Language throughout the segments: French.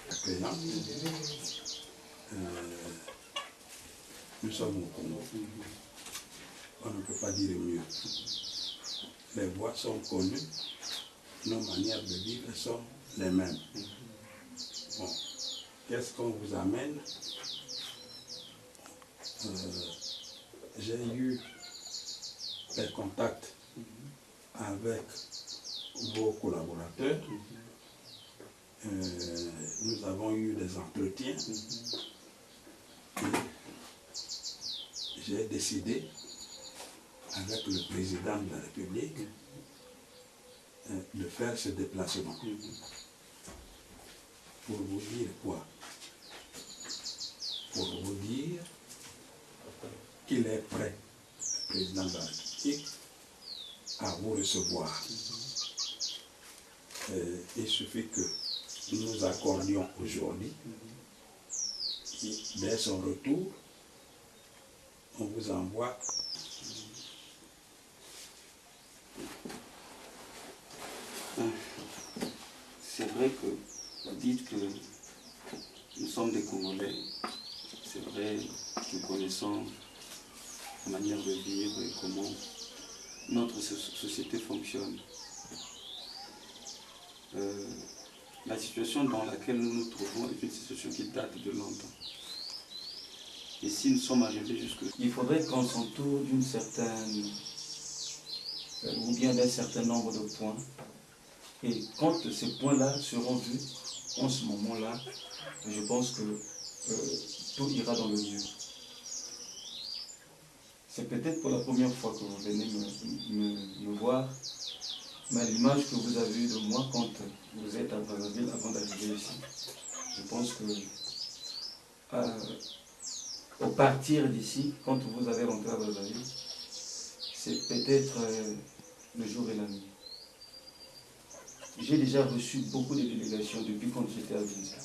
Accueillant. Nous sommes au Congo. On ne peut pas dire mieux. Les voies sont connues, nos manières de vivre sont les mêmes. Bon, qu'est-ce qu'on vous amène? J'ai eu des contacts avec vos collaborateurs. Nous avons eu des entretiens. J'ai décidé, avec le président de la République, de faire ce déplacement. Pour vous dire quoi? Pour vous dire qu'il est prêt, le président de la République, à vous recevoir. Il suffit que nous accordions aujourd'hui, dès son retour, on vous envoie c'est vrai que vous dites que nous sommes des Congolais. C'est vrai que nous connaissons la manière de vivre et comment notre société fonctionne. La situation dans laquelle nous nous trouvons est une situation qui date de longtemps. Et si nous sommes arrivés jusque... Il faudrait qu'on s'entoure d'une certaine... ou bien d'un certain nombre de points. Et quand ces points-là seront vus, en ce moment-là, je pense que tout ira dans le mieux. C'est peut-être pour la première fois que vous venez me voir, Mais l'image que vous avez eue de moi quand vous êtes à Brazzaville avant d'arriver ici, je pense que au partir d'ici, quand vous avez rentré à Brazzaville, c'est peut-être le jour et la nuit. J'ai déjà reçu beaucoup de délégations depuis quand j'étais à Vinza.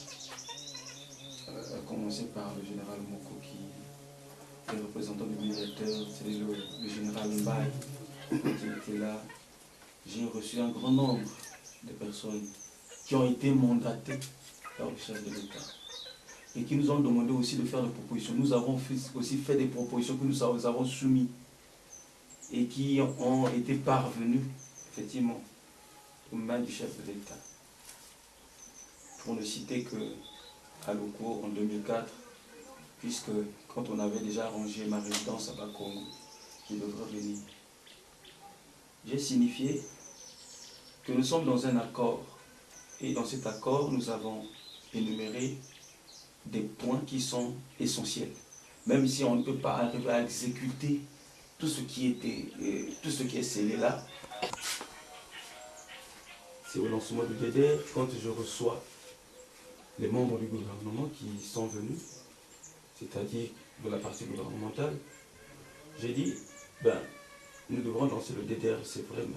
À commencer par le général Moko qui est représentant du médiateur, c'est le général Mbaye qui était là. J'ai reçu un grand nombre de personnes qui ont été mandatées par le chef de l'État et qui nous ont demandé aussi de faire des propositions. Nous avons aussi fait des propositions que nous avons soumises et qui ont été parvenues effectivement aux mains du chef de l'État. Pour ne citer que Aloko en 2004, puisque quand on avait déjà arrangé ma résidence à Bakongo, il devrait venir. J'ai signifié que nous sommes dans un accord, et dans cet accord, nous avons énuméré des points qui sont essentiels, même si on ne peut pas arriver à exécuter tout ce qui est scellé là. C'est au lancement du DDR, quand je reçois les membres du gouvernement qui sont venus, c'est-à-dire de la partie gouvernementale, j'ai dit, nous devrons lancer le DDR, c'est vrai, mais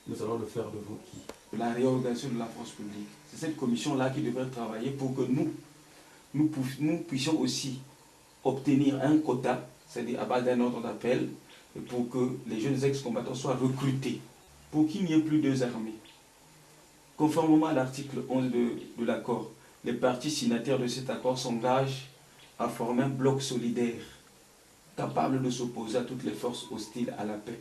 nous allons le faire de vous qui? La réorganisation de la force publique. C'est cette commission-là qui devrait travailler pour que nous puissions aussi obtenir un quota, c'est-à-dire à base d'un ordre d'appel, pour que les jeunes ex-combattants soient recrutés, pour qu'il n'y ait plus deux armées. Conformément à l'article 11 de l'accord, les parties signataires de cet accord s'engagent à former un bloc solidaire, capable de s'opposer à toutes les forces hostiles à la paix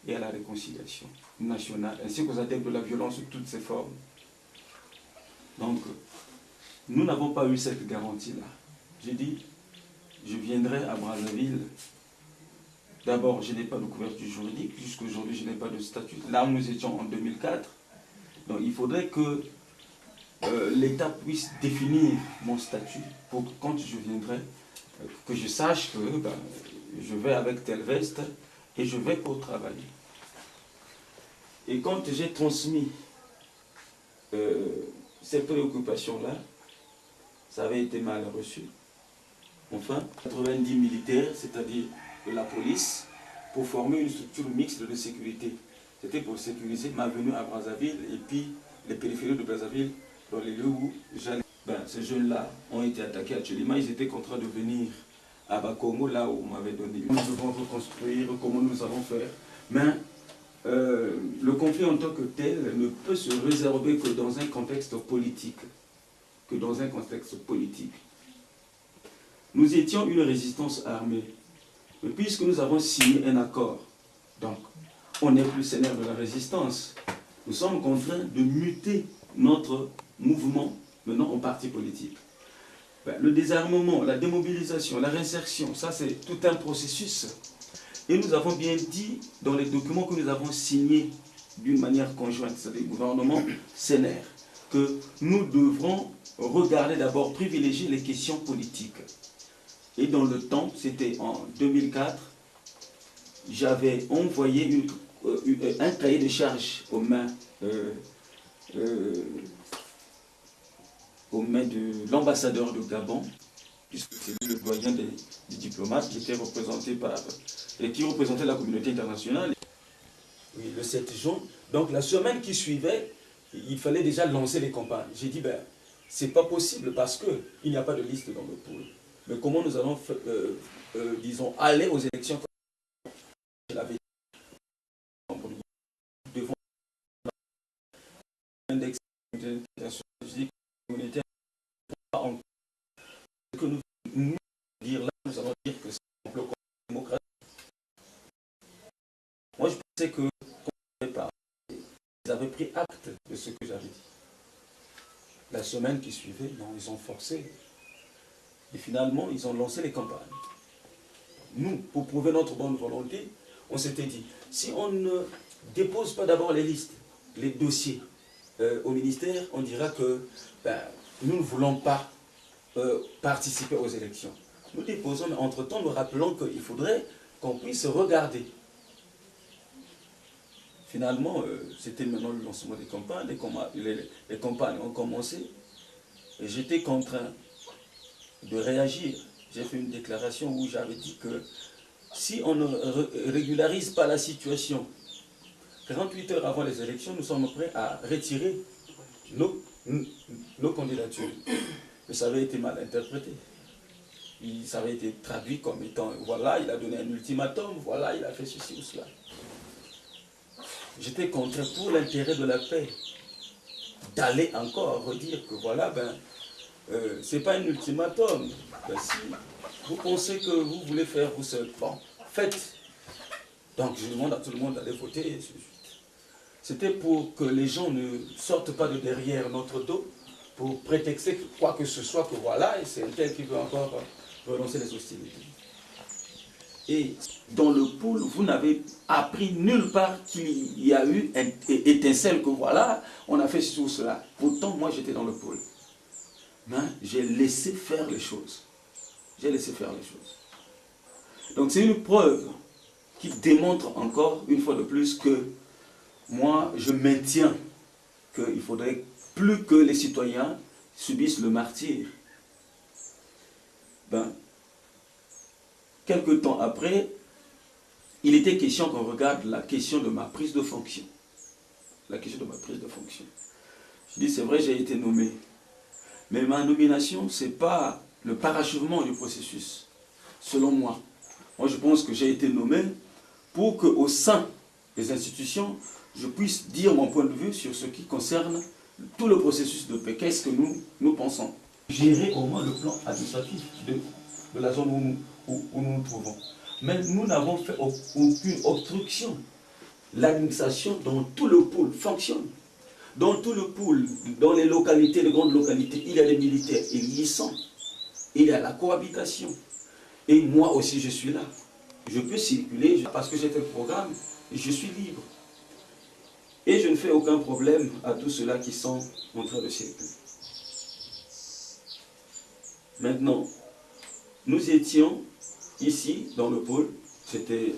et à la réconciliation nationale, ainsi qu'aux adeptes de la violence sous toutes ses formes. Donc, nous n'avons pas eu cette garantie-là. J'ai dit, je viendrai à Brazzaville. D'abord, je n'ai pas de couverture juridique, jusqu'aujourd'hui, je n'ai pas de statut. Là, nous étions en 2004. Donc, il faudrait que l'État puisse définir mon statut pour que quand je viendrai, que je sache que je vais avec telle veste et je vais pour travailler. Et quand j'ai transmis ces préoccupations-là, ça avait été mal reçu. Enfin, 90 militaires, c'est-à-dire de la police, pour former une structure mixte de sécurité. C'était pour sécuriser ma venue à Brazzaville et puis les périphéries de Brazzaville, dans les lieux où j'allais. Ces jeunes-là ont été attaqués à Tchelima, ils étaient contraints de venir à Bakongo, là où on m'avait donné. Nous devons reconstruire, comment nous allons faire. Mais le conflit en tant que tel ne peut se réserver que dans un contexte politique. Nous étions une résistance armée. Mais puisque nous avons signé un accord, donc on n'est plus seigneur de la résistance, nous sommes contraints de muter notre mouvement maintenant en parti politique. Le désarmement, la démobilisation, la réinsertion, ça c'est tout un processus. Et nous avons bien dit dans les documents que nous avons signés d'une manière conjointe, c'est-à-dire le gouvernement CNR, que nous devrons regarder d'abord, privilégier les questions politiques. Et dans le temps, c'était en 2004, j'avais envoyé un cahier de charges aux mains de l'ambassadeur de Gabon, puisque c'est lui le doyen des diplomates qui était représenté et qui représentait la communauté internationale. Oui, le 7 juin, donc la semaine qui suivait, il fallait déjà lancer les campagnes. J'ai dit, c'est pas possible parce qu'il n'y a pas de liste dans le pool. Mais comment nous allons, disons, aller aux élections je l'avais devant l'index de communauté que nous dire là, nous allons dire que c'est un complot démocratique. Moi, je pensais que ils avaient pris acte de ce que j'avais dit. La semaine qui suivait, non, ils ont forcé. Et finalement, ils ont lancé les campagnes. Nous, pour prouver notre bonne volonté, on s'était dit, si on ne dépose pas d'abord les listes, les dossiers au ministère, on dira que nous ne voulons pas participer aux élections. Nous déposons, mais entre-temps, nous rappelons qu'il faudrait qu'on puisse regarder. finalement, c'était maintenant le lancement des campagnes, les campagnes ont commencé, et j'étais contraint de réagir. J'ai fait une déclaration où j'avais dit que si on ne régularise pas la situation, 48 heures avant les élections, nous sommes prêts à retirer nos candidatures. Mais ça avait été mal interprété. Ça avait été traduit comme étant, voilà, il a donné un ultimatum, voilà, il a fait ceci ou cela. J'étais contraint pour l'intérêt de la paix d'aller encore redire que voilà, c'est pas un ultimatum. Si vous pensez que vous voulez faire vous seul, bon, faites. Donc je demande à tout le monde d'aller voter. C'était pour que les gens ne sortent pas de derrière notre dos pour prétexter quoi que ce soit, que voilà, et c'est un tel qui veut encore relancer les hostilités. Et dans le pool, vous n'avez appris nulle part qu'il y a eu une étincelle que voilà, on a fait ceci ou cela. Pourtant, moi j'étais dans le pool. Mais j'ai laissé faire les choses. J'ai laissé faire les choses. Donc c'est une preuve qui démontre encore, une fois de plus, que moi je maintiens qu'il ne faudrait plus que les citoyens subissent le martyre. Quelque temps après, il était question qu'on regarde la question de ma prise de fonction. La question de ma prise de fonction. Je dis, c'est vrai, j'ai été nommé. Mais ma nomination, ce n'est pas le parachèvement du processus, selon moi. Moi, je pense que j'ai été nommé pour qu'au sein des institutions, je puisse dire mon point de vue sur ce qui concerne tout le processus de paix. Qu'est-ce que nous pensons? Gérer au moins le plan administratif de la zone où nous nous trouvons. Mais nous n'avons fait aucune obstruction. L'administration dans tout le pôle fonctionne. Dans tout le pôle, dans les localités, les grandes localités, il y a des militaires, ils y sont. Il y a la cohabitation. Et moi aussi, je suis là. Je peux circuler parce que j'ai fait le programme et je suis libre. Et je ne fais aucun problème à tous ceux-là qui sont en train de circuler. Maintenant, nous étions ici, dans le pôle, c'était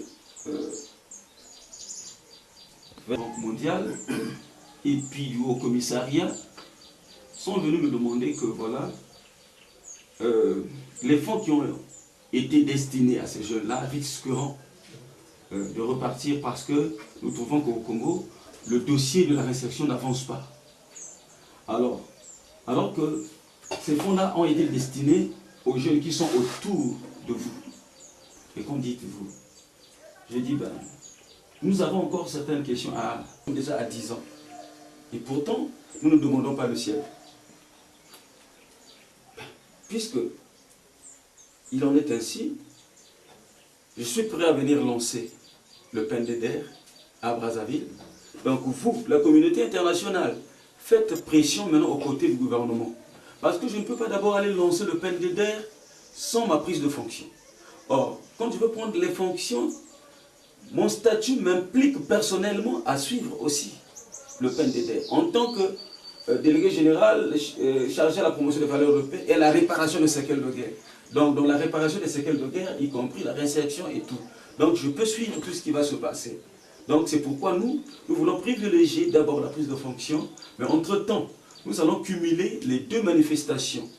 la Banque mondiale, et puis au commissariat, sont venus me demander que voilà, les fonds qui ont été destinés à ces jeunes-là risqueront de repartir parce que nous trouvons qu'au Congo, le dossier de la réinsertion n'avance pas. Alors que ces fonds-là ont été destinés aux jeunes qui sont autour de vous. Et qu'en dites-vous? J'ai dit, nous avons encore certaines questions déjà à 10 ans. Et pourtant, nous ne demandons pas le ciel. Puisque il en est ainsi, je suis prêt à venir lancer le PNDDR à Brazzaville. Donc vous, la communauté internationale, faites pression maintenant aux côtés du gouvernement. Parce que je ne peux pas d'abord aller lancer le PNDDR sans ma prise de fonction. Or, quand je veux prendre les fonctions, mon statut m'implique personnellement à suivre aussi le PNDDR. En tant que délégué général chargé à la promotion des valeurs de paix et à la réparation des séquelles de guerre. Donc, dans la réparation des séquelles de guerre, y compris la réinsertion et tout. Donc, je peux suivre tout ce qui va se passer. Donc, c'est pourquoi nous voulons privilégier d'abord la prise de fonction, mais entre-temps, nous allons cumuler les deux manifestations.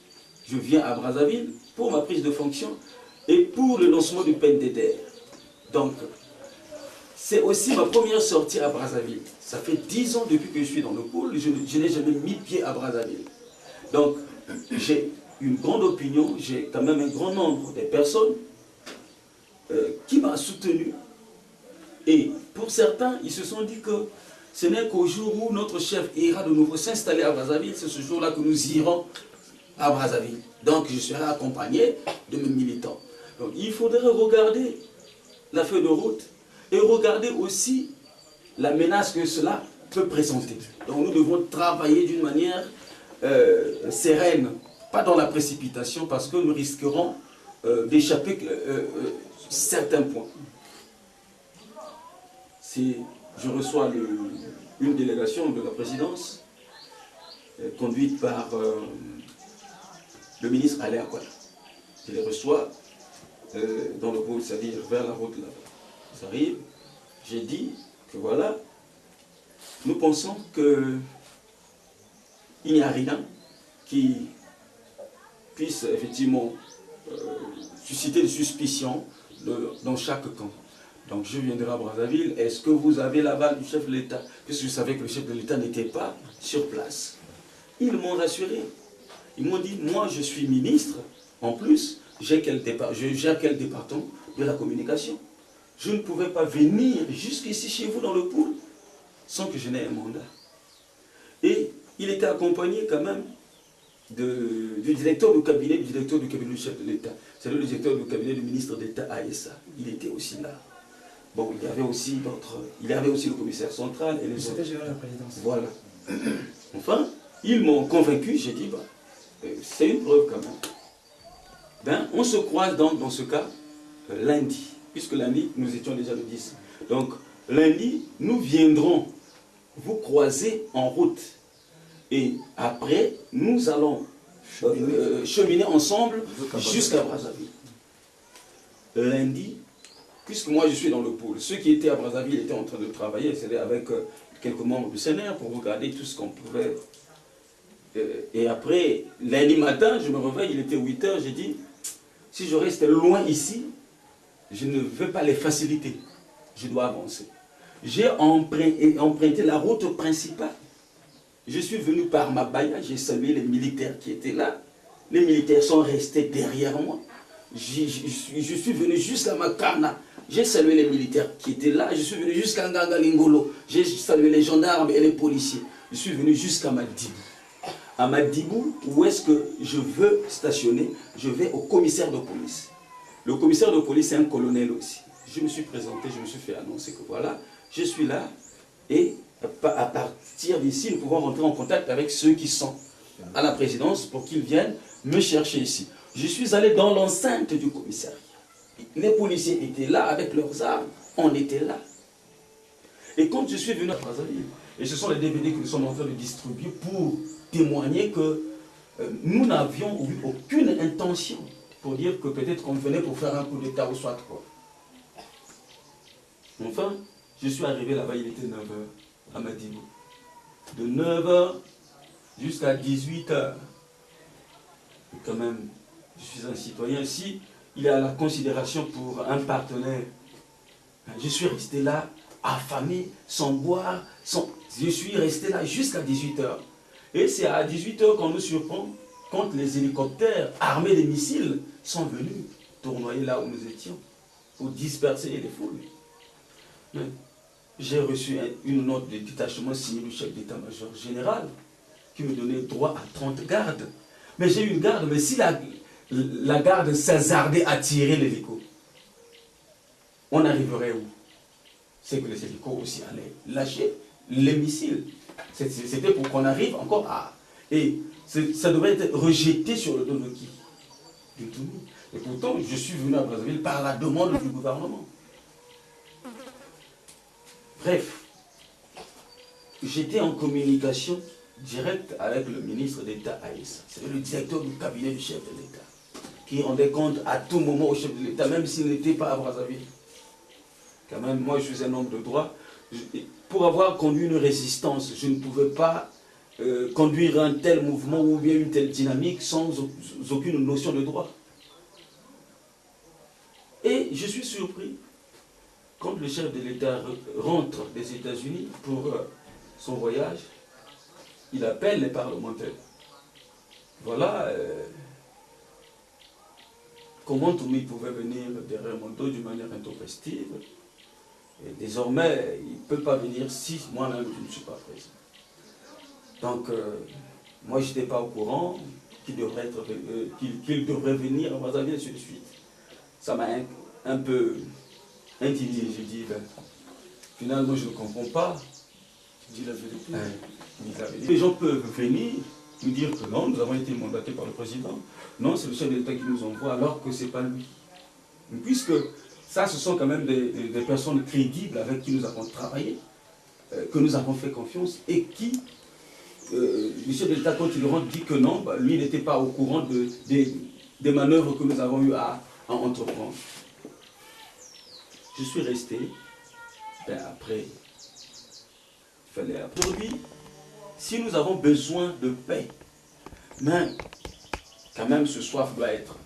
Je viens à Brazzaville pour ma prise de fonction et pour le lancement du PNDDR. Donc, c'est aussi ma première sortie à Brazzaville. Ça fait 10 ans depuis que je suis dans le pôle, je n'ai jamais mis pied à Brazzaville. Donc, j'ai une grande opinion, j'ai quand même un grand nombre de personnes qui m'ont soutenu. Et pour certains, ils se sont dit que ce n'est qu'au jour où notre chef ira de nouveau s'installer à Brazzaville, c'est ce jour-là que nous irons à Brazzaville. Donc, je serai accompagné de mes militants. Donc, il faudrait regarder la feuille de route et regarder aussi la menace que cela peut présenter. Donc nous devons travailler d'une manière sereine, pas dans la précipitation, parce que nous risquerons d'échapper certains points. Je reçois une délégation de la présidence conduite par le ministre Alain Akwala. Je les reçois dans le pôle, c'est-à-dire vers la route là. J'arrive, j'ai dit que voilà, nous pensons qu'il n'y a rien qui puisse effectivement susciter des suspicions dans chaque camp. Donc je viendrai à Brazzaville. Est-ce que vous avez l'aval du chef de l'État? Puisque je savais que le chef de l'État n'était pas sur place. Ils m'ont rassuré. Ils m'ont dit, moi je suis ministre, en plus, je gère quel département de la communication. Je ne pouvais pas venir jusqu'ici chez vous dans le pool sans que je n'ai un mandat. Et il était accompagné quand même du directeur du cabinet du chef de l'État. C'est le directeur du cabinet du ministre d'État ASA. Il était aussi là. Bon, il y avait aussi le commissaire central et les autres. Géré la présidence. Voilà. Enfin, ils m'ont convaincu, j'ai dit, c'est une preuve quand même. On se croise donc dans ce cas lundi, puisque lundi, nous étions déjà le 10. Donc, lundi, nous viendrons vous croiser en route. Et après, nous allons cheminer ensemble jusqu'à Brazzaville. Lundi, puisque moi je suis dans le pôle, ceux qui étaient à Brazzaville étaient en train de travailler, c'était avec quelques membres du CNR pour regarder tout ce qu'on pouvait. Et après, lundi matin, je me réveille, il était 8 h, j'ai dit, si je reste loin ici, je ne veux pas les faciliter, je dois avancer. J'ai emprunté la route principale. Je suis venu par Mabaya, j'ai salué les militaires qui étaient là. Les militaires sont restés derrière moi. Je suis venu jusqu'à Makana. J'ai salué les militaires qui étaient là. Je suis venu jusqu'à Ngangalingolo. J'ai salué les gendarmes et les policiers. Je suis venu jusqu'à Madibou. À Madibou, où est-ce que je veux stationner? Je vais au commissaire de police. Le commissaire de police est un colonel aussi. Je me suis présenté, je me suis fait annoncer que voilà, je suis là et à partir d'ici, nous pouvons rentrer en contact avec ceux qui sont à la présidence pour qu'ils viennent me chercher ici. Je suis allé dans l'enceinte du commissariat. Les policiers étaient là avec leurs armes. On était là. Et quand je suis venu à Brazzaville, et ce sont les DVD que nous sommes en train de distribuer pour témoigner que nous n'avions eu aucune intention pour dire que peut-être qu'on venait pour faire un coup d'État ou soit quoi. Enfin, je suis arrivé là-bas, il était 9 h à Madibou. De 9 h jusqu'à 18 h. Quand même, je suis un citoyen. Si il y a la considération pour un partenaire, je suis resté là, affamé, sans boire, je suis resté là jusqu'à 18 h. Et c'est à 18 h qu'on nous surprend quand les hélicoptères armés de missiles sont venus tournoyer là où nous étions pour disperser les foules. J'ai reçu une note de détachement signée du chef d'état-major général qui me donnait droit à 30 gardes. Mais j'ai eu une garde, mais si la garde s'hasardait à tirer l'hélico, on arriverait où? C'est que les hélicos aussi allaient lâcher les missiles. C'était pour qu'on arrive encore à... Et ça devait être rejeté sur le dos de qui? De tout le monde. Et pourtant, je suis venu à Brazzaville par la demande du gouvernement. Bref, j'étais en communication directe avec le ministre d'État ASA. C'est le directeur du cabinet du chef de l'État, qui rendait compte à tout moment au chef de l'État, même s'il n'était pas à Brazzaville. Quand même, moi je suis un homme de droit. Pour avoir conduit une résistance, je ne pouvais pas conduire un tel mouvement ou bien une telle dynamique sans aucune notion de droit. Et je suis surpris quand le chef de l'État rentre des États-Unis pour son voyage, il appelle les parlementaires. Voilà comment Toumi pouvait venir derrière mon dos d'une manière intempestive. Et désormais, il ne peut pas venir si moi-même je ne suis pas présent. Donc, moi je n'étais pas au courant qu'il devrait venir à Brazzaville et ainsi de suite. Ça m'a un peu intimidé. J'ai dit, finalement je ne comprends pas. Je dis la vérité. Les gens peuvent venir nous dire que non, nous avons été mandatés par le président. Non, c'est le chef de l'État qui nous envoie alors que ce n'est pas lui. Puisque ça, ce sont quand même des personnes crédibles avec qui nous avons travaillé, que nous avons fait confiance et qui, le chef de l'État, quand il rentre, dit que non, lui n'était pas au courant des manœuvres que nous avons eu à entreprendre. Je suis resté, après, fallait. Aujourd'hui, si nous avons besoin de paix, mais quand même ce soif doit être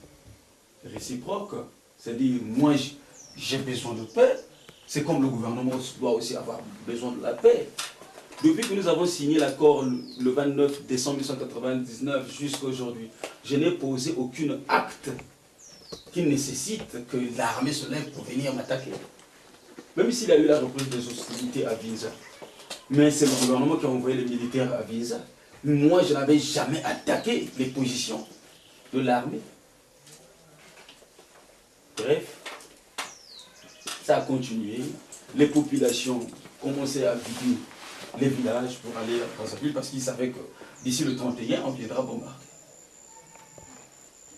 réciproque. C'est-à-dire, moi j'ai besoin de paix, c'est comme le gouvernement doit aussi avoir besoin de la paix. Depuis que nous avons signé l'accord le 29 décembre 1999 jusqu'à aujourd'hui, je n'ai posé aucun acte qui nécessite que l'armée se lève pour venir m'attaquer. Même s'il y a eu la reprise des hostilités à Vinza. Mais c'est le gouvernement qui a envoyé les militaires à Vinza. Moi, je n'avais jamais attaqué les positions de l'armée. Bref, ça a continué. Les populations commençaient à vider les villages pour aller à Brazzaville parce qu'ils savaient que d'ici le 31, on viendra bombarder.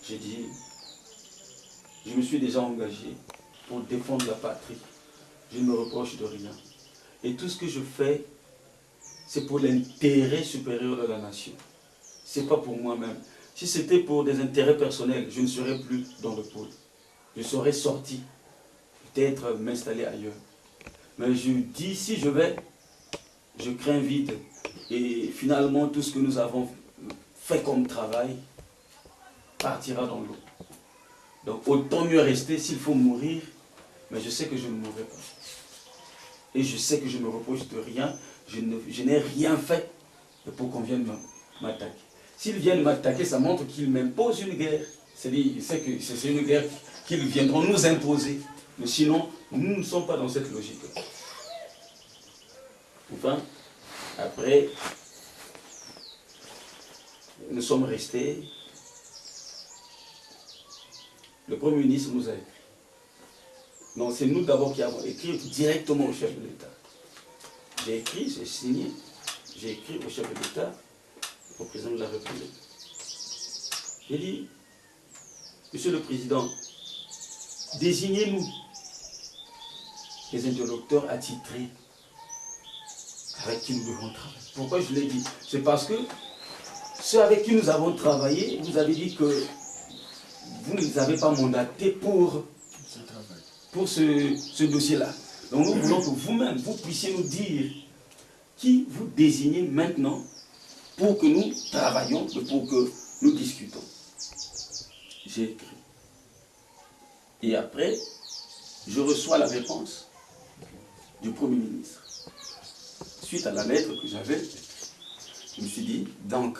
J'ai dit, je me suis déjà engagé pour défendre la patrie. Je ne me reproche de rien. Et tout ce que je fais, c'est pour l'intérêt supérieur de la nation. Ce n'est pas pour moi-même. Si c'était pour des intérêts personnels, je ne serais plus dans le pôle. Je serais sorti, peut-être m'installer ailleurs. Mais je dis, si je vais, je crains vide. Et finalement, tout ce que nous avons fait comme travail partira dans l'eau. Donc autant mieux rester s'il faut mourir, mais je sais que je ne mourrai pas. Et je sais que je ne me reproche de rien, je n'ai rien fait pour qu'on vienne m'attaquer. S'ils viennent m'attaquer, ça montre qu'ils m'imposent une guerre. C'est-à-dire que c'est une guerre qu'ils viendront nous imposer. Mais sinon, nous ne sommes pas dans cette logique. Enfin, après, nous sommes restés. Le Premier ministre nous a écrit. Non, c'est nous d'abord qui avons écrit directement au chef de l'État. J'ai écrit, j'ai signé, j'ai écrit au chef de l'État, au président de la République. J'ai dit, Monsieur le Président, désignez-nous les interlocuteurs attitrés avec qui nous devons travailler. Pourquoi je l'ai dit? C'est parce que ceux avec qui nous avons travaillé, vous avez dit que vous ne les avez pas mandatés pour ce dossier-là. Donc nous voulons que vous-même, vous puissiez nous dire qui vous désignez maintenant pour que nous travaillions, pour que nous discutons. J'ai écrit. Et après, je reçois la réponse du Premier ministre. Suite à la lettre que j'avais, je me suis dit, donc,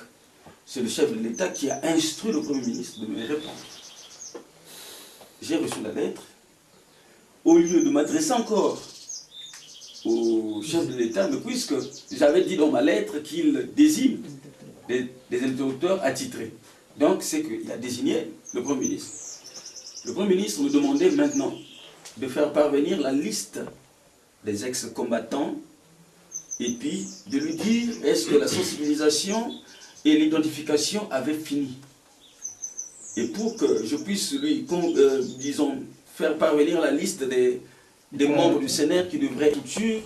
c'est le chef de l'État qui a instruit le Premier ministre de me répondre. J'ai reçu la lettre. Au lieu de m'adresser encore au chef de l'État, mais puisque j'avais dit dans ma lettre qu'il désigne des interlocuteurs attitrés. Donc, c'est qu'il a désigné le Premier ministre. Le Premier ministre me demandait maintenant de faire parvenir la liste des ex-combattants et puis de lui dire est-ce que la sensibilisation et l'identification avaient fini. Et pour que je puisse lui, disons, faire parvenir la liste des membres du CNR qui devraient être sûrs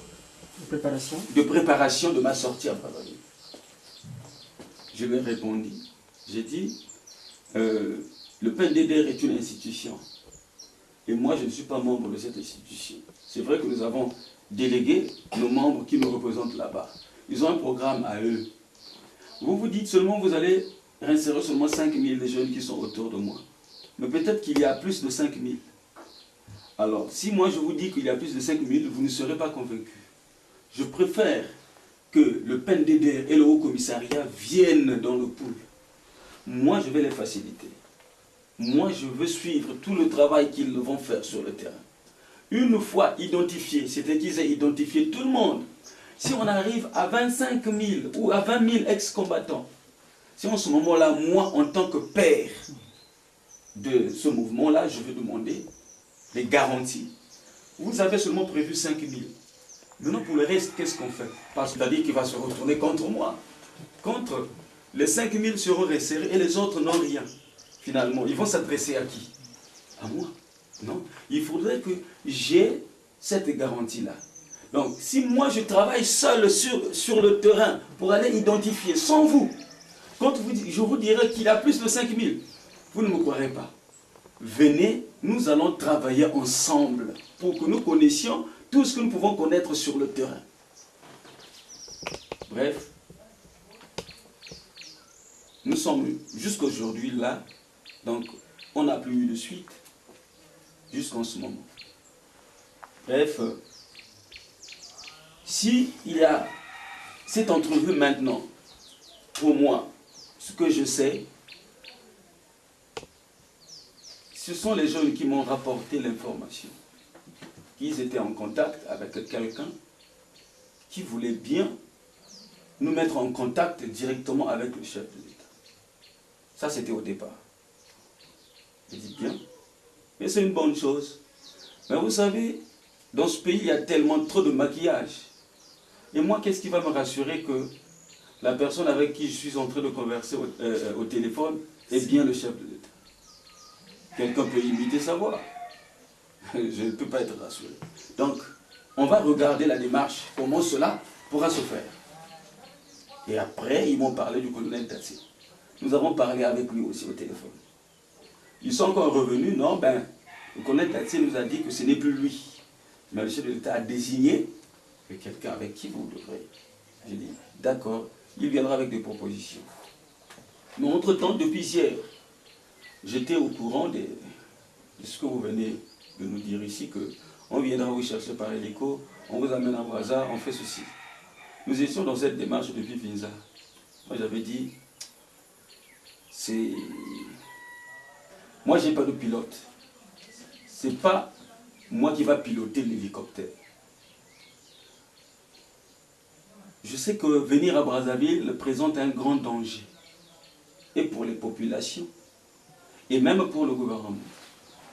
de préparation de ma sortie à Brazzaville. Je lui ai répondu, j'ai dit, le PNDDR est une institution. Et moi, je ne suis pas membre de cette institution. C'est vrai que nous avons délégué nos membres qui nous représentent là-bas. Ils ont un programme à eux. Vous vous dites seulement, vous allez réinsérer seulement 5000 des jeunes qui sont autour de moi. Mais peut-être qu'il y a plus de 5000. Alors, si moi je vous dis qu'il y a plus de 5000, vous ne serez pas convaincus. Je préfère que le PNDDR et le Haut Commissariat viennent dans le pool. Moi, je vais les faciliter. Moi, je veux suivre tout le travail qu'ils vont faire sur le terrain. Une fois identifiés, c'est-à-dire qu'ils aient identifié tout le monde, si on arrive à 25 000 ou à 20 000 ex-combattants, si en ce moment-là, moi, en tant que père de ce mouvement-là, je vais demander des garanties. Vous avez seulement prévu 5 000. Maintenant, pour le reste, qu'est-ce qu'on fait? Parce que c'est-à-dire qu'il va se retourner contre moi. Contre les 5 000 seront resserrés et les autres n'ont rien. Finalement, ils vont s'adresser à qui? À moi. Non. Il faudrait que j'ai cette garantie-là. Donc, si moi je travaille seul sur le terrain pour aller identifier, sans vous, quand je vous dirai qu'il y a plus de 5 000, vous ne me croirez pas. Venez, nous allons travailler ensemble pour que nous connaissions tout ce que nous pouvons connaître sur le terrain. Bref, nous sommes jusqu'à aujourd'hui là, donc on n'a plus eu de suite jusqu'en ce moment. Bref, si il y a cette entrevue maintenant, pour moi, ce que je sais, ce sont les jeunes qui m'ont rapporté l'information, qu'ils étaient en contact avec quelqu'un qui voulait bien nous mettre en contact directement avec le chef de l'État. Ça, c'était au départ. Je dis bien, mais c'est une bonne chose. Mais vous savez, dans ce pays, il y a tellement trop de maquillage. Et moi, qu'est-ce qui va me rassurer que la personne avec qui je suis en train de converser au téléphone est bien le chef de l'État? Quelqu'un peut imiter sa voix. Je ne peux pas être rassuré. Donc, on va regarder la démarche, comment cela pourra se faire. Et après, ils m'ont parlé du colonel Tatsé. Nous avons parlé avec lui aussi au téléphone. Ils sont encore revenus, non, le colonel Tatsé nous a dit que ce n'est plus lui. Mais le chef de l'État a désigné quelqu'un avec qui vous devrez. J'ai dit, d'accord, il viendra avec des propositions. Mais entre-temps, depuis hier, j'étais au courant de ce que vous venez de nous dire ici, qu'on viendra vous chercher par hélico, on vous amène à Brazza, on fait ceci. Nous étions dans cette démarche depuis Finza. Moi j'avais dit, moi j'ai pas de pilote. C'est pas moi qui va piloter l'hélicoptère. Je sais que venir à Brazzaville présente un grand danger. Et pour les populations, et même pour le gouvernement.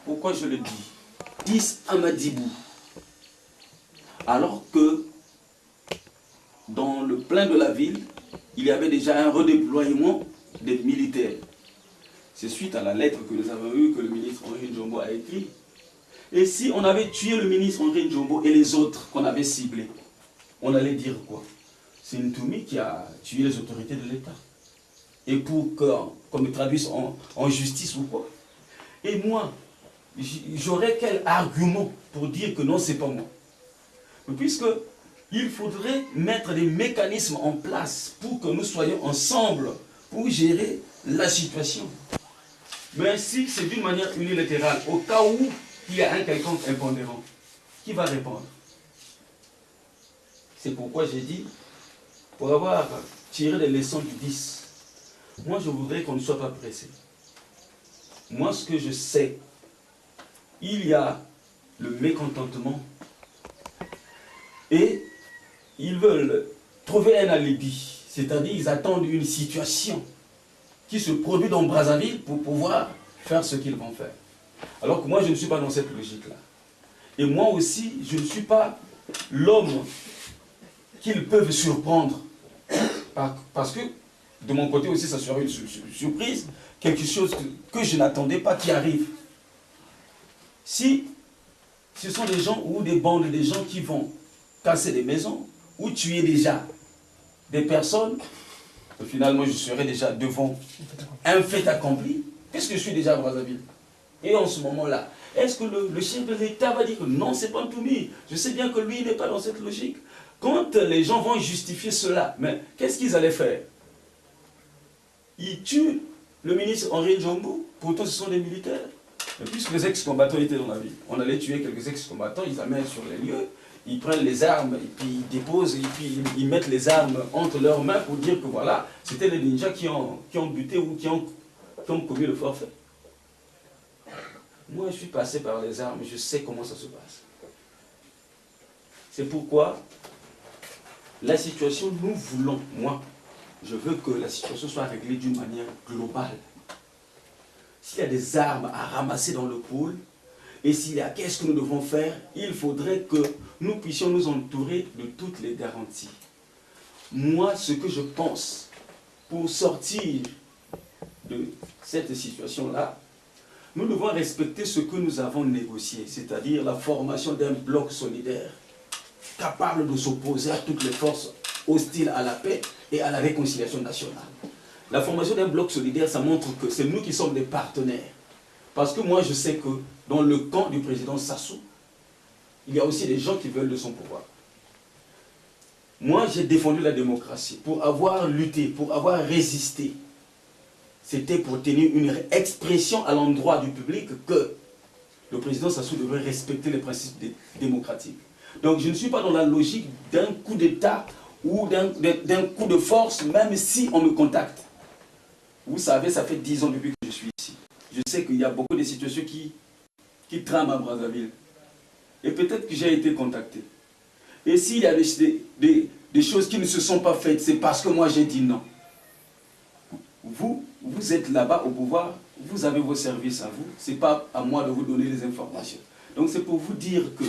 Pourquoi je le dis? Is Amadibou. Alors que dans le plein de la ville, il y avait déjà un redéploiement des militaires. C'est suite à la lettre que nous avons eue que le ministre Henri Njombo a écrit. Et si on avait tué le ministre Henri Njombo et les autres qu'on avait ciblés, on allait dire quoi? C'est Ntoumi qui a tué les autorités de l'État. Et pour qu'on me traduise en justice ou quoi? Et moi, j'aurais quel argument pour dire que non, c'est pas moi? Puisque il faudrait mettre des mécanismes en place pour que nous soyons ensemble pour gérer la situation. Mais si c'est d'une manière unilatérale, au cas où il y a un quelconque impondérant, qui va répondre? C'est pourquoi j'ai dit, pour avoir tiré les leçons du 10, moi je voudrais qu'on ne soit pas pressé. Moi ce que je sais, il y a le mécontentement et ils veulent trouver un alibi, c'est-à-dire ils attendent une situation qui se produit dans Brazzaville pour pouvoir faire ce qu'ils vont faire. Alors que moi je ne suis pas dans cette logique-là. Et moi aussi je ne suis pas l'homme qu'ils peuvent surprendre. Parce que de mon côté aussi ça serait une surprise, quelque chose que je n'attendais pas qui arrive. Si ce sont des gens ou des bandes, des gens qui vont casser des maisons ou tuer déjà des personnes, finalement je serai déjà devant un fait accompli, puisque je suis déjà à Brazzaville. Et en ce moment-là, est-ce que le chef de l'État va dire que non, c'est pas Ntoumi? Je sais bien que lui, il n'est pas dans cette logique. Quand les gens vont justifier cela, mais qu'est-ce qu'ils allaient faire? Ils tuent le ministre Henri Njombo, pourtant ce sont des militaires. Mais puisque les ex-combattants étaient dans la ville, on allait tuer quelques ex-combattants, ils amènent sur les lieux, ils prennent les armes, et puis ils déposent, et puis ils mettent les armes entre leurs mains pour dire que voilà, c'était les ninjas qui ont buté ou qui ont commis le forfait. Moi, je suis passé par les armes, je sais comment ça se passe. C'est pourquoi la situation, nous voulons, moi, je veux que la situation soit réglée d'une manière globale. S'il y a des armes à ramasser dans le pôle, et s'il y a qu'est-ce que nous devons faire, il faudrait que nous puissions nous entourer de toutes les garanties. Moi, ce que je pense, pour sortir de cette situation-là, nous devons respecter ce que nous avons négocié, c'est-à-dire la formation d'un bloc solidaire capable de s'opposer à toutes les forces hostiles à la paix et à la réconciliation nationale. La formation d'un bloc solidaire, ça montre que c'est nous qui sommes des partenaires. Parce que moi, je sais que dans le camp du président Sassou, il y a aussi des gens qui veulent de son pouvoir. moi j'ai défendu la démocratie, pour avoir lutté, pour avoir résisté. C'était pour tenir une expression à l'endroit du public que le président Sassou devrait respecter les principes démocratiques. Donc je ne suis pas dans la logique d'un coup d'État ou d'un coup de force, même si on me contacte. Vous savez, ça fait 10 ans depuis que je suis ici. Je sais qu'il y a beaucoup de situations qui trament à Brazzaville. Et peut-être que j'ai été contacté. Et s'il y a des choses qui ne se sont pas faites, c'est parce que moi j'ai dit non. Vous êtes là-bas au pouvoir, vous avez vos services à vous, ce n'est pas à moi de vous donner les informations. Donc c'est pour vous dire que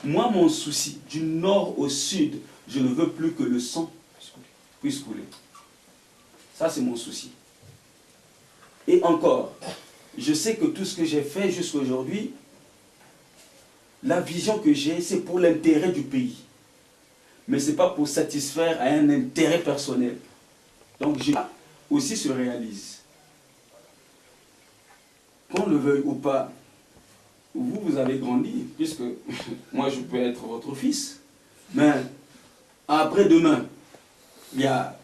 moi, mon souci, du nord au sud, je ne veux plus que le sang puisse couler. Ça, c'est mon souci. Et encore, je sais que tout ce que j'ai fait jusqu'à aujourd'hui, la vision que j'ai, c'est pour l'intérêt du pays. Mais ce n'est pas pour satisfaire à un intérêt personnel. Donc, aussi se réalise. Qu'on le veuille ou pas, vous avez grandi, puisque moi je peux être votre fils, mais après-demain, il y a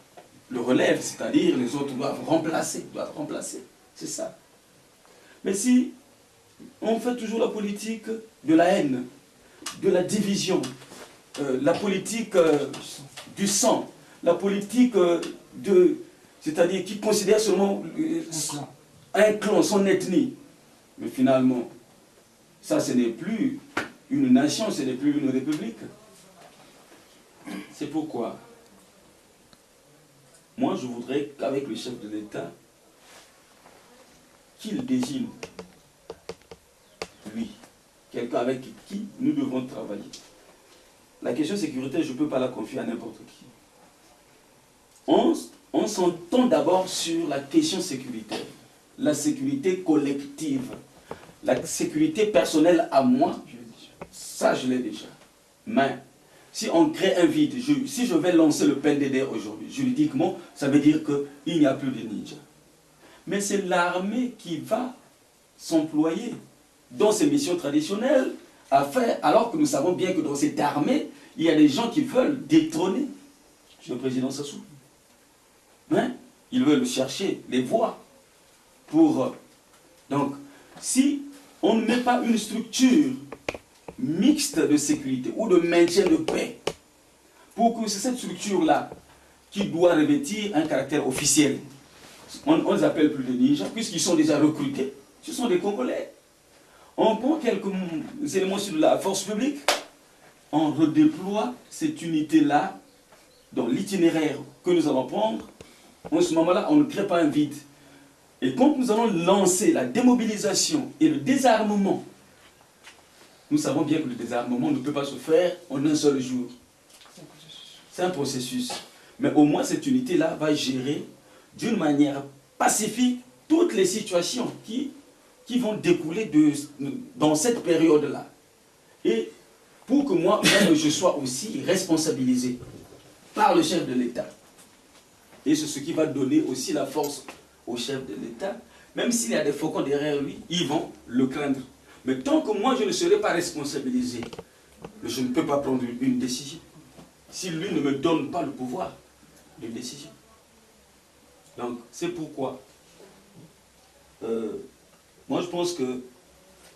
le relève, c'est-à-dire les autres doivent remplacer, c'est ça. Mais si on fait toujours la politique de la haine, de la division, la politique du sang, la politique c'est-à-dire qui considère seulement un clan, son ethnie. Mais finalement, ça ce n'est plus une nation, ce n'est plus une république. C'est pourquoi, moi je voudrais qu'avec le chef de l'État, qu'il désigne, lui, quelqu'un avec qui nous devons travailler. La question sécuritaire, je ne peux pas la confier à n'importe qui. On s'entend d'abord sur la question sécuritaire, la sécurité collective, la sécurité personnelle à moi, ça je l'ai déjà. Mais si on crée un vide, si je vais lancer le PNDD aujourd'hui, juridiquement, ça veut dire qu'il n'y a plus de ninjas. Mais c'est l'armée qui va s'employer dans ses missions traditionnelles à faire, alors que nous savons bien que dans cette armée, il y a des gens qui veulent détrôner le président Sassou. Hein? Ils veulent chercher les voies pour... Donc, si on ne met pas une structure mixte de sécurité ou de maintien de paix, pour que c'est cette structure-là qui doit revêtir un caractère officiel. On ne les appelle plus des ninjas, puisqu'ils sont déjà recrutés. Ce sont des Congolais. On prend quelques éléments sur la force publique, on redéploie cette unité-là dans l'itinéraire que nous allons prendre. En ce moment-là, on ne crée pas un vide. Et quand nous allons lancer la démobilisation et le désarmement, nous savons bien que le désarmement ne peut pas se faire en un seul jour. C'est un processus. Mais au moins, cette unité-là va gérer d'une manière pacifique toutes les situations qui vont découler dans cette période-là. Et pour que moi-même, je sois aussi responsabilisé par le chef de l'État. Et c'est ce qui va donner aussi la force au chef de l'État. Même s'il y a des faucons derrière lui, ils vont le craindre. Mais tant que moi, je ne serai pas responsabilisé, je ne peux pas prendre une décision. Si lui ne me donne pas le pouvoir de décision. Donc, c'est pourquoi, moi je pense que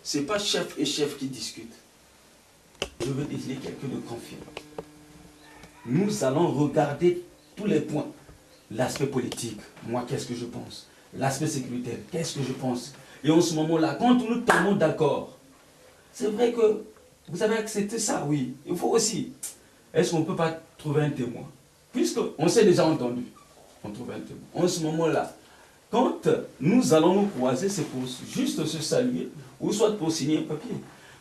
ce n'est pas chef et chef qui discutent. Je veux désigner quelqu'un de confiant. Nous allons regarder tous les points. L'aspect politique, moi qu'est-ce que je pense? L'aspect sécuritaire, qu'est-ce que je pense? Et en ce moment-là, quand nous tombons d'accord, c'est vrai que vous avez accepté ça, oui. Il faut aussi. Est-ce qu'on ne peut pas trouver un témoin? Puisqu'on s'est déjà entendu, on trouve un témoin. En ce moment-là, quand nous allons nous croiser, c'est pour juste se saluer, ou soit pour signer un papier.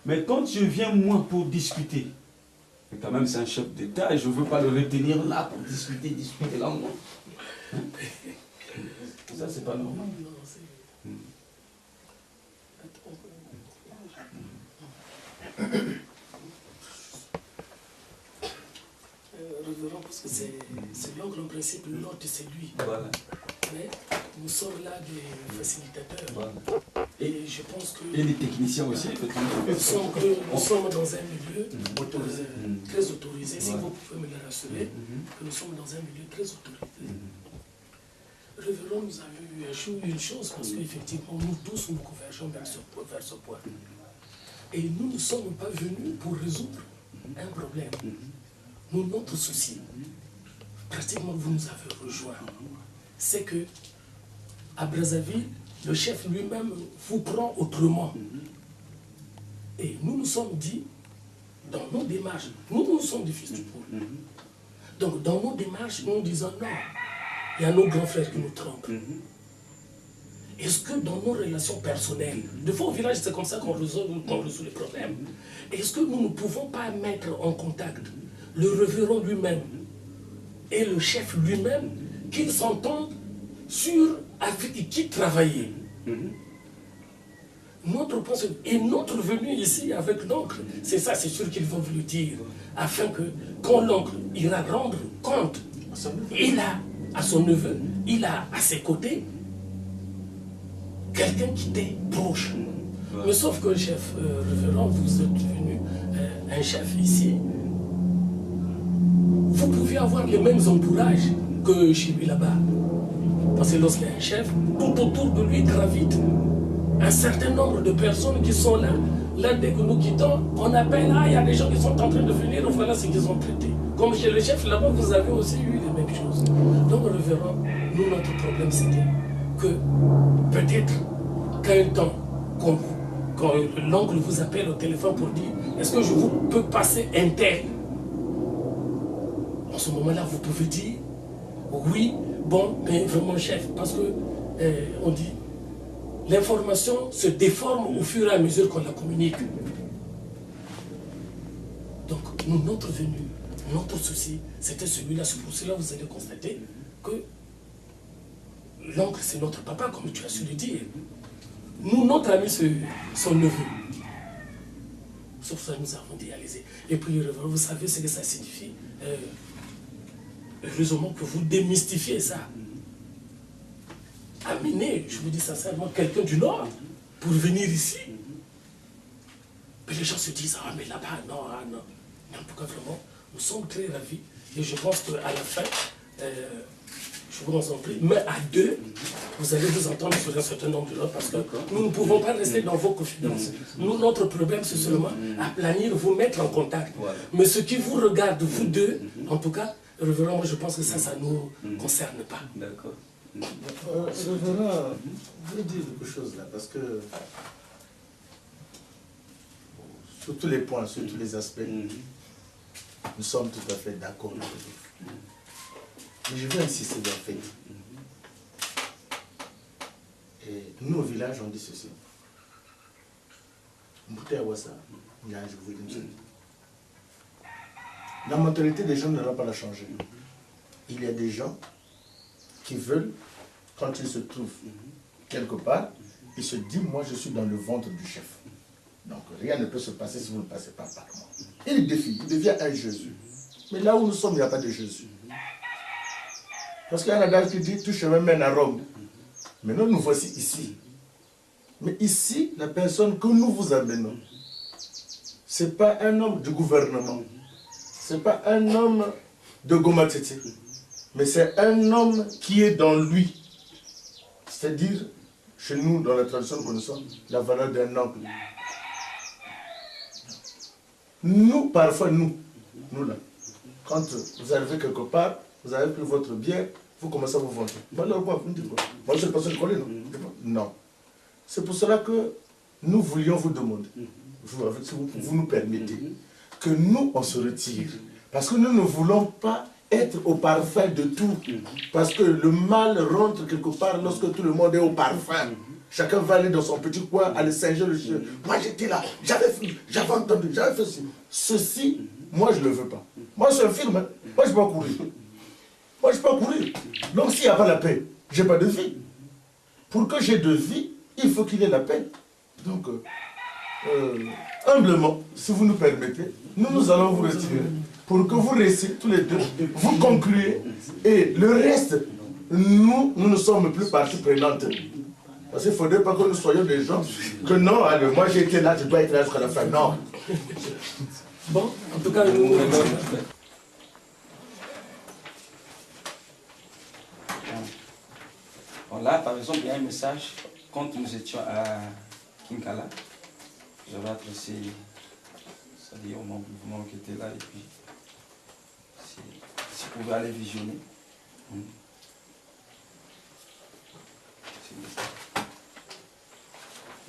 Mais quand je viens, moi, pour discuter, et quand même c'est un chef d'État, et je ne veux pas le retenir là pour discuter là, moi. Hein? Ça, c'est pas normal. Révérend, parce que c'est l'oncle en principe, l'autre c'est lui. Voilà. Mais nous sommes là des facilitateurs. Voilà. Et je pense que... Et des techniciens aussi, peut-être. Nous sommes dans un milieu Autorisé. très autorisé. Si Voilà. vous pouvez me le rassurer, que nous sommes dans un milieu très autorisé. Révérend nous a vu échouer une chose, parce qu'effectivement, nous tous, nous convergeons vers ce point. Et nous ne sommes pas venus pour résoudre un problème. Nous, notre souci, pratiquement vous nous avez rejoints, c'est que à Brazzaville, le chef lui-même vous prend autrement. Et nous nous sommes dit, dans nos démarches, nous sommes des fils du pôle. Donc dans nos démarches, nous disons non, il y a nos grands frères qui nous trompent. Est-ce que dans nos relations personnelles, de fois au village c'est comme ça qu'on résout les problèmes, est-ce que nous ne pouvons pas mettre en contact le révérend lui-même et le chef lui-même, qu'ils s'entendent sur avec qui travailler? Notre pensée et notre venue ici avec l'oncle, c'est ça, c'est sûr qu'ils vont vous le dire, afin que quand l'oncle ira rendre compte, il a à son neveu, il a à ses côtés quelqu'un qui était proche. Mais sauf que chef révérend, vous êtes devenu un chef ici. Vous pouvez avoir les mêmes entourages que chez lui là-bas. Parce que lorsqu'il y a un chef, tout autour de lui gravite un certain nombre de personnes qui sont là. Là, dès que nous quittons, on appelle, il y a des gens qui sont en train de venir, voilà ce qu'ils ont traité. Comme chez le chef là-bas, vous avez aussi eu les mêmes choses. Donc, révérend, nous, notre problème, c'était que peut-être qu'à un temps, quand l'oncle vous appelle au téléphone pour dire est-ce que je vous peux passer un tel, en ce moment-là, vous pouvez dire oui, bon, mais vraiment chef, parce que on dit l'information se déforme au fur et à mesure qu'on la communique. Donc, nous, notre venue, notre souci, c'était celui-là. C'est pour cela que vous allez constater que l'oncle, c'est notre papa, comme tu as su le dire. Nous, notre ami, c'est son neveu. Sauf ça, nous avons dit, allez-y. Et puis, vous savez ce que ça signifie. Heureusement que vous démystifiez ça. Amener, je vous dis sincèrement, quelqu'un du Nord pour venir ici. Puis les gens se disent, ah mais là-bas, non, ah non. Mais en tout cas, vraiment, nous sommes très ravis. Et je pense qu'à la fin, je vous en prie, mais à deux, vous allez vous entendre sur un certain nombre de choses parce que nous ne pouvons pas rester dans vos confidences. Nous, notre problème, c'est seulement aplanir, vous mettre en contact. Mais ce qui vous regarde, vous deux, en tout cas, révérend, moi je pense que ça ne nous concerne pas. D'accord. Révérend, je veux dire quelque chose là, parce que sur tous les points, sur tous les aspects, nous sommes tout à fait d'accord. Mais je veux insister dans le fait. Et nous au village, on dit ceci. La mentalité des gens ne va pas la changer. Il y a des gens qui veulent, quand ils se trouvent quelque part, ils se disent, moi je suis dans le ventre du chef. Donc rien ne peut se passer si vous ne passez pas par moi. Et il défie, il devient un Jésus. Mais là où nous sommes, il n'y a pas de Jésus. Parce qu'il y a un adage qui dit, tout chemin mène à Rome. Maintenant, nous voici ici. Mais ici, la personne que nous vous amenons, ce n'est pas un homme du gouvernement. Ce n'est pas un homme de Gomatete. Mais c'est un homme qui est dans lui. C'est-à-dire, chez nous, dans la tradition que nous sommes, la valeur d'un oncle. Nous, parfois, nous là, quand vous arrivez quelque part, vous avez pris votre bière, vous commencez à vous vendre. Alors quoi, vous me dites quoi? Moi, je ne sais pas ce que je connais, non? Non. C'est pour cela que nous voulions vous demander, si vous nous permettez, que nous, on se retire. Parce que nous ne voulons pas être au parfum de tout. Parce que le mal rentre quelque part lorsque tout le monde est au parfum. Chacun va aller dans son petit coin, aller singer le chien. Moi j'étais là, j'avais entendu, j'avais fait ceci. Ceci, moi je ne le veux pas. Moi c'est un film, hein. Moi je ne peux pas courir. Moi je ne peux pas courir. Donc s'il n'y a pas la paix, je n'ai pas de vie. Pour que j'ai de vie, il faut qu'il y ait la paix. Donc, humblement, si vous nous permettez, nous allons vous retirer. Pour que vous restiez tous les deux, vous concluez, et le reste, nous ne sommes plus partie prenante. Parce qu'il ne faudrait pas que nous soyons des gens que non, allez, moi j'ai été là, je dois être là jusqu'à la fin. Non. Bon, en tout cas, nous... Bon, là, par exemple, il y a un message. Quand nous étions à Kinkala, j'avais adressé, c'est-à-dire au mouvement qui était là, et puis, si vous pouvez aller visionner.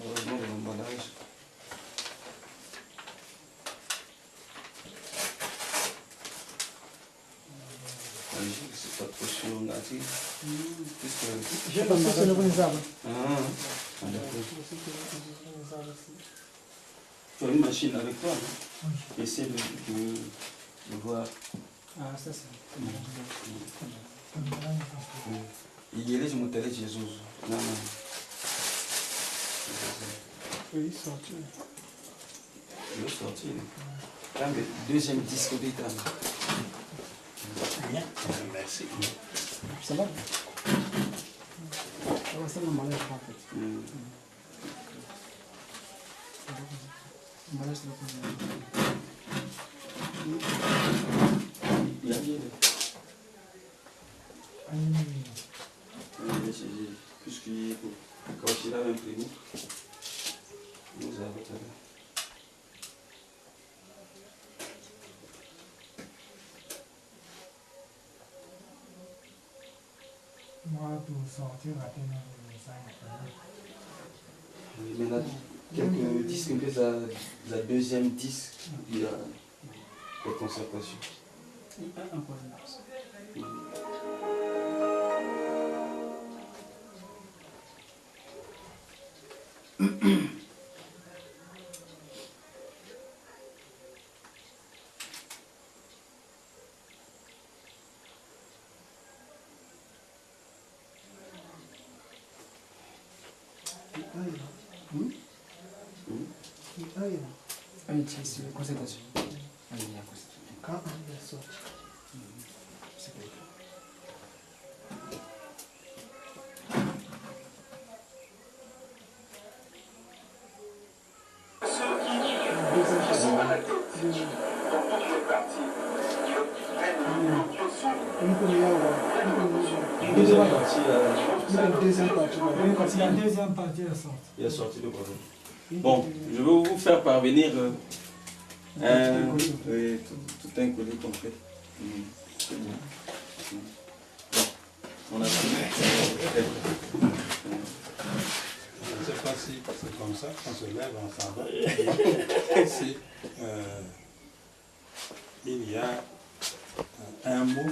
Heureusement, l'emballage. C'est pas trop sûr, on a dit. J'ai passé sur le Bonizaba. Tu as une machine avec toi, non? Essaie de voir. Ah, ça c'est. Il y a les montées de Jésus. Non, non. Oui, sorti. Il est sorti. Là, le deuxième disque d'État. Merci. Ça va? Ça va, c'est normal, en fait. Il y a bien. Puisqu'il quand il avait imprimé, nous avons tout à l'heure. Moi, pour sortir à peine Mais là, quelques disques, la deuxième disque, il y a la concertation. C'est la concertation. Quand on est sorti. La deuxième partie est sortie de projet. Bon, je vais vous faire parvenir tout un colis complet. On a Je ne sais pas si c'est comme ça qu'on se lève, on s'en va. Ici, il y a un mot.